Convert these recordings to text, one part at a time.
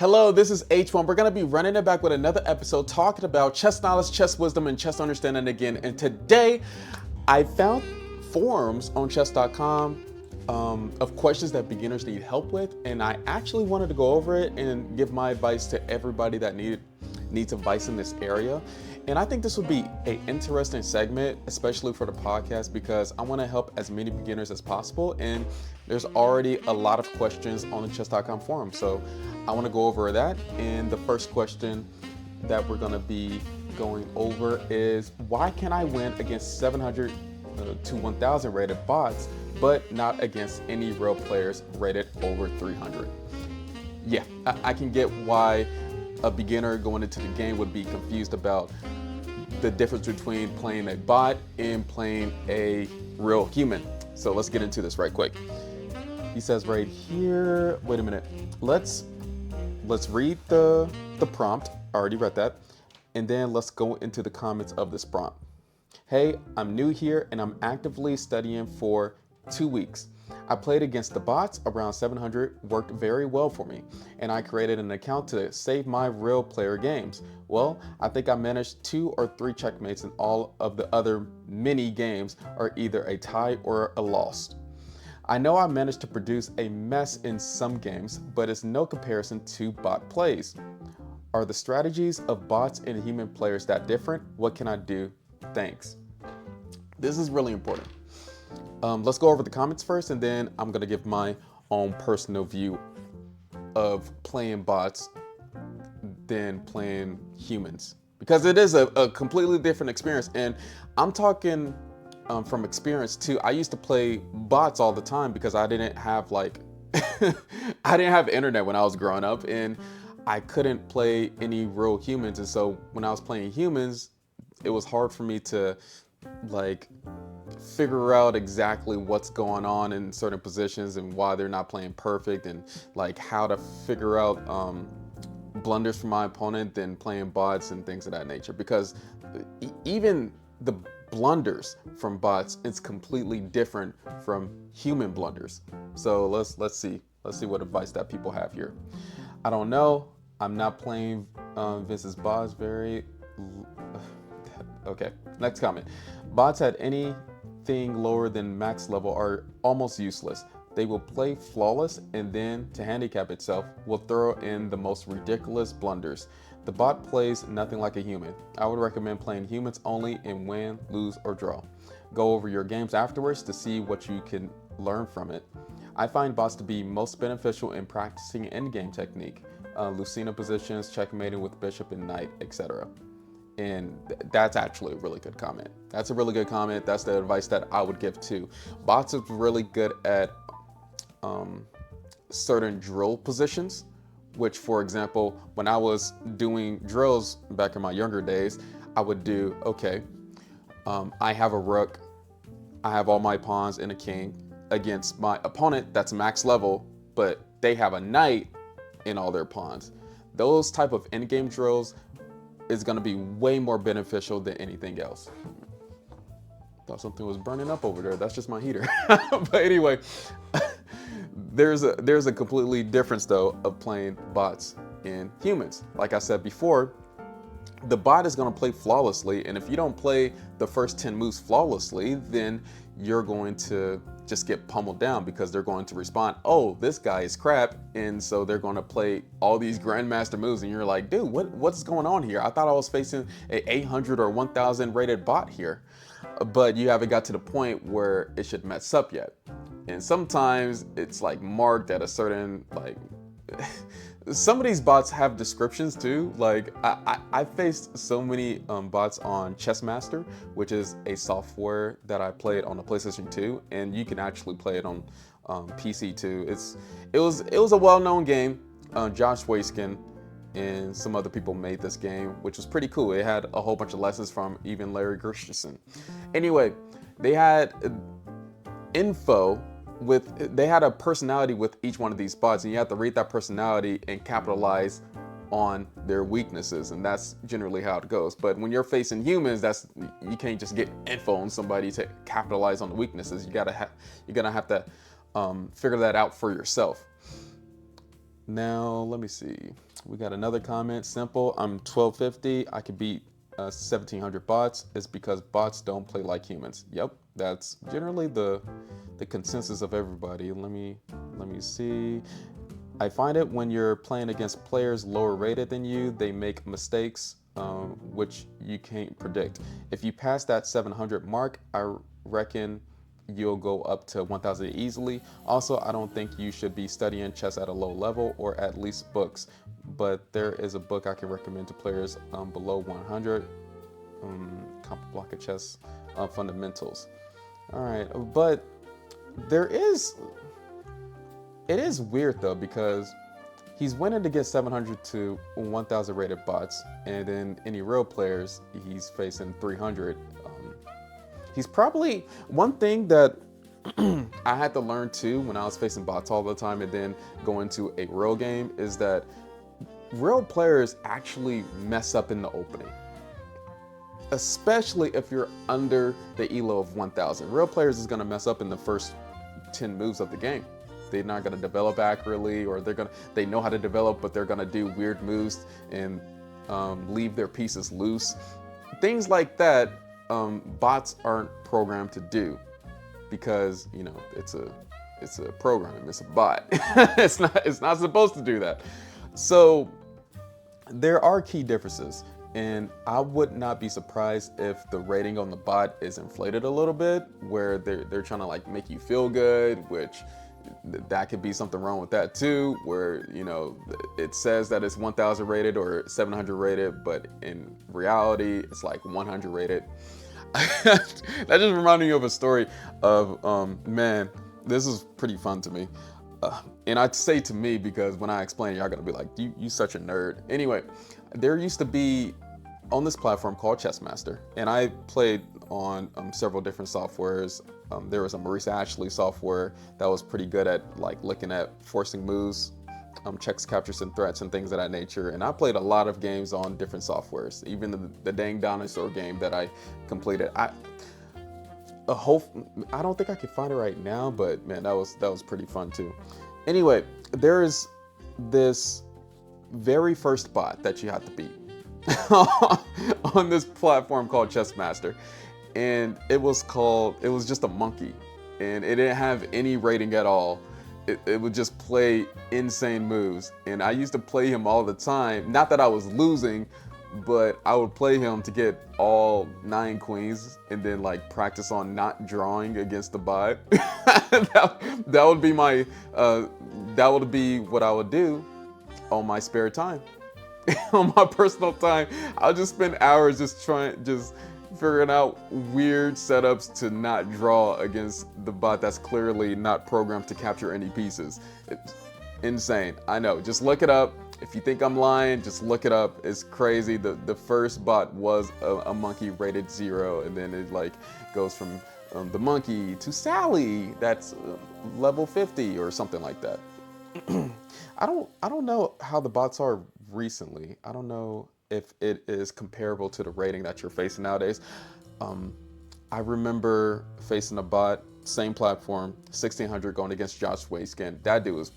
Hello, this is H1. We're going to be running it back with another episode talking about chess knowledge, chess wisdom, and chess understanding again. And today, I found forums on chess.com of questions that beginners need help with. And I actually wanted to go over it and give my advice to everybody that needs advice in this area. And I think this would be an interesting segment, especially for the podcast, because I want to help as many beginners as possible. And there's already a lot of questions on the chess.com forum. So I want to go over that. And the first question that we're going to be going over is, why can I win against 700 to 1000 rated bots, but not against any real players rated over 300? Yeah, I can get why a beginner going into the game would be confused about the difference between playing a bot and playing a real human. So let's get into this right quick. He says right here, wait a minute. Let's read the prompt. I already read that. And then let's go into the comments of this prompt. Hey, I'm new here and I'm actively studying for 2 weeks. I played against the bots around 700, worked very well for me, and I created an account to save my real player games. Well, I think I managed 2 or 3 checkmates, and all of the other mini games are either a tie or a loss. I know I managed to produce a mess in some games, but it's no comparison to bot plays. Are the strategies of bots and human players that different? What can I do? Thanks. This is really important. Let's go over the comments first, and then I'm going to give my own personal view of playing bots than playing humans, because it is a completely different experience. And I'm talking from experience too. I used to play bots all the time because I didn't have I didn't have internet when I was growing up, and I couldn't play any real humans. And so when I was playing humans, it was hard for me to figure out exactly what's going on in certain positions and why they're not playing perfect, and how to figure out blunders from my opponent than playing bots and things of that nature. Because even the blunders from bots is completely different from human blunders. So let's see what advice that people have here. I don't know. I'm not playing Vince's bots very. Okay, next comment. Bots at anything lower than max level are almost useless. They will play flawless, and then, to handicap itself, will throw in the most ridiculous blunders. The bot plays nothing like a human. I would recommend playing humans only and win, lose, or draw. Go over your games afterwards to see what you can learn from it. I find bots to be most beneficial in practicing endgame technique, Lucina positions, checkmating with bishop and knight, etc. And that's actually a really good comment. That's a really good comment. That's the advice that I would give too. Bots are really good at certain drill positions, which, for example, when I was doing drills back in my younger days, I would do, okay, I have a rook, I have all my pawns and a king against my opponent that's max level, but they have a knight in all their pawns. Those type of endgame drills is going to be way more beneficial than anything else. Thought something was burning up over there. That's just my heater. But anyway, there's a completely difference though of playing bots and humans. Like I said before, the bot is going to play flawlessly, and if you don't play the first 10 moves flawlessly, then you're going to just get pummeled down, because they're going to respond, oh, this guy is crap, and so they're going to play all these grandmaster moves, and you're like, dude, what's going on here? I thought I was facing a 800 or 1000 rated bot here, but you haven't got to the point where it should mess up yet. And sometimes it's marked at a certain some of these bots have descriptions too. I faced so many bots on Chessmaster, which is a software that I played on the PlayStation 2, and you can actually play it on PC too. It was a well-known game. Josh Waiskin and some other people made this game, which was pretty cool. It had a whole bunch of lessons from even Larry Gershenson. Anyway, they had info they had a personality with each one of these bots, and you have to read that personality and capitalize on their weaknesses, and that's generally how it goes. But when you're facing humans, you can't just get info on somebody to capitalize on the weaknesses. You're gonna have to figure that out for yourself. Now, let me see. We got another comment. Simple. I'm 1250. I could beat 1700 bots. It's because bots don't play like humans. Yep, that's generally the consensus of everybody. Let me see. I find it when you're playing against players lower rated than you, they make mistakes, which you can't predict. If you pass that 700 mark, I reckon you'll go up to 1000 easily. Also, I don't think you should be studying chess at a low level, or at least books, but there is a book I can recommend to players below 100, Comp Block of Chess Fundamentals. All right, but it is weird though, because he's winning against 700 to 1000 rated bots, and then any real players, he's facing 300. He's probably, one thing that I had to learn too when I was facing bots all the time and then go into a real game, is that real players actually mess up in the opening. Especially if you're under the elo of 1000. Real players is gonna mess up in the first 10 moves of the game. They're not gonna develop accurately, or they know how to develop, but they're gonna do weird moves and leave their pieces loose. Things like that, bots aren't programmed to do, because it's a program, it's a bot. it's not supposed to do that. So there are key differences, and I would not be surprised if the rating on the bot is inflated a little bit, where they're trying to like make you feel good, which that could be something wrong with that too, where it says that it's 1000 rated or 700 rated, but in reality it's like 100 rated. That just reminded me of a story of man, this is pretty fun to me, and I'd say to me because when I explain it, y'all gonna be like, you such a nerd. Anyway, there used to be on this platform called Chessmaster, and I played on several different softwares. There was a Maurice Ashley software that was pretty good at like looking at forcing moves, checks, captures, and threats, and things of that nature. And I played a lot of games on different softwares, even the dang dinosaur game that I completed. I don't think I can find it right now, but man, that was pretty fun too. Anyway, there is this very first bot that you have to beat on this platform called Chessmaster, and it was just a monkey, and it didn't have any rating at all. It would just play insane moves, and I used to play him all the time. Not that I was losing, but I would play him to get all 9 queens and then like practice on not drawing against the bot. that would be my that would be what I would do on my spare time. On my personal time, I'll just spend hours just figuring out weird setups to not draw against the bot that's clearly not programmed to capture any pieces. It's insane. I know, just look it up. If you think I'm lying, just look it up. It's crazy. The first bot was a monkey rated 0, and then it like goes from the monkey to Sally, that's level 50 or something like that. I don't know how the bots are recently. I don't know if it is comparable to the rating that you're facing nowadays. I remember facing a bot, same platform, 1600, going against Josh Wayskin. That dude was,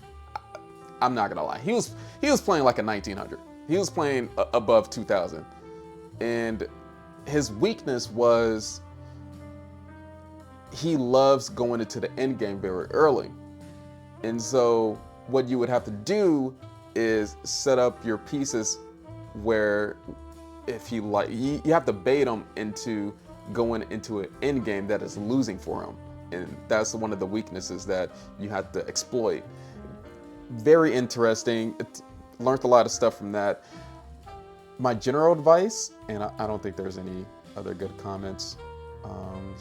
I'm not gonna lie, he was playing like a 1900. He was playing above 2000, and his weakness was he loves going into the end game very early. And so what you would have to do is set up your pieces where if he like, you have to bait him into going into an end game that is losing for him. And that's one of the weaknesses that you have to exploit. Very interesting. Learned a lot of stuff from that. My general advice, and I don't think there's any other good comments,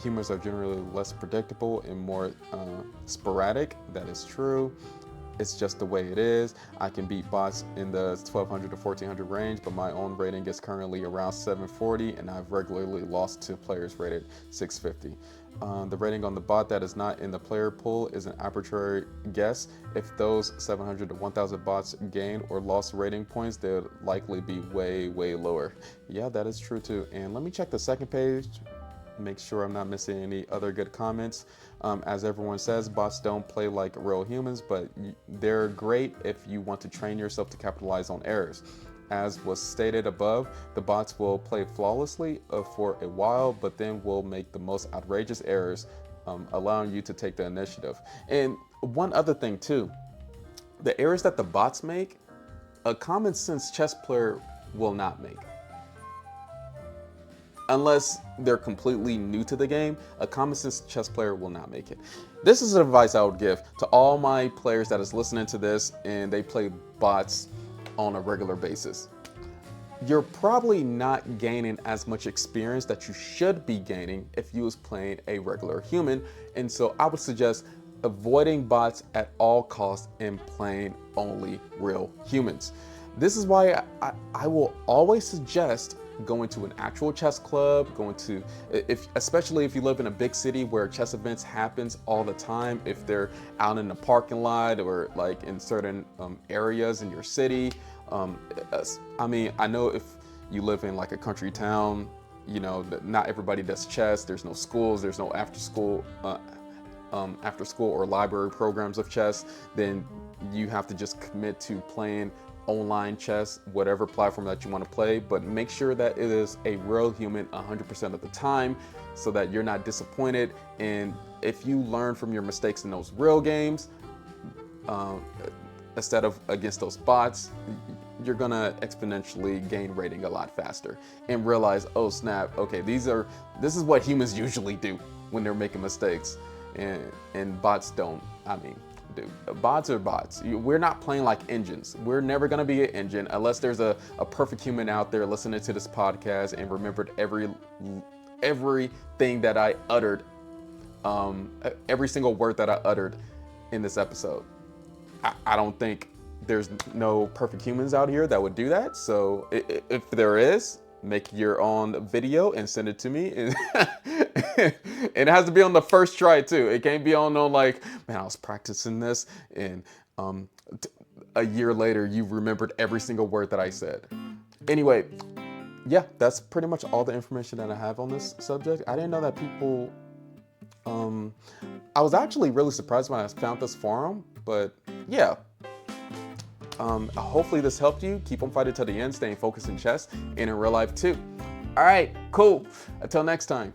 humans are generally less predictable and more sporadic. That is true. It's just the way it is. I can beat bots in the 1200 to 1400 range, but my own rating is currently around 740, and I've regularly lost to players rated 650. The rating on the bot that is not in the player pool is an arbitrary guess. If those 700 to 1000 bots gain or lost rating points, they'll likely be way, way lower. Yeah, that is true too. And let me check the second page, make sure I'm not missing any other good comments. As everyone says, bots don't play like real humans, but they're great if you want to train yourself to capitalize on errors. As was stated above, the bots will play flawlessly for a while, but then will make the most outrageous errors, allowing you to take the initiative. And one other thing too, the errors that the bots make, a common sense chess player will not make. Unless they're completely new to the game, a common sense chess player will not make it. This is advice I would give to all my players that is listening to this and they play bots on a regular basis. You're probably not gaining as much experience that you should be gaining if you was playing a regular human. And so I would suggest avoiding bots at all costs and playing only real humans. This is why I will always suggest going to an actual chess club, especially if you live in a big city where chess events happens all the time, if they're out in the parking lot or like in certain areas in your city. I mean, I know if you live in like a country town, you know, not everybody does chess. There's no schools, there's no after school or library programs of chess. Then you have to just commit to playing online chess, whatever platform that you want to play, but make sure that it is a real human 100% of the time so that you're not disappointed. And if you learn from your mistakes in those real games, instead of against those bots, you're gonna exponentially gain rating a lot faster and realize, oh snap, okay, this is what humans usually do when they're making mistakes, and bots don't. I mean, dude, bots are bots. We're not playing like engines. We're never gonna be an engine unless there's a perfect human out there listening to this podcast and remembered everything that I uttered, every single word that I uttered in this episode. I don't think there's no perfect humans out here that would do that. So if there is, make your own video and send it to me. And it has to be on the first try too. It can't be on like, man, I was practicing this and a year later you remembered every single word that I said. Anyway, yeah, that's pretty much all the information that I have on this subject. I didn't know that people, I was actually really surprised when I found this forum, but yeah. Hopefully this helped you. Keep on fighting till the end, staying focused in chess and in real life too. All right, cool. Until next time.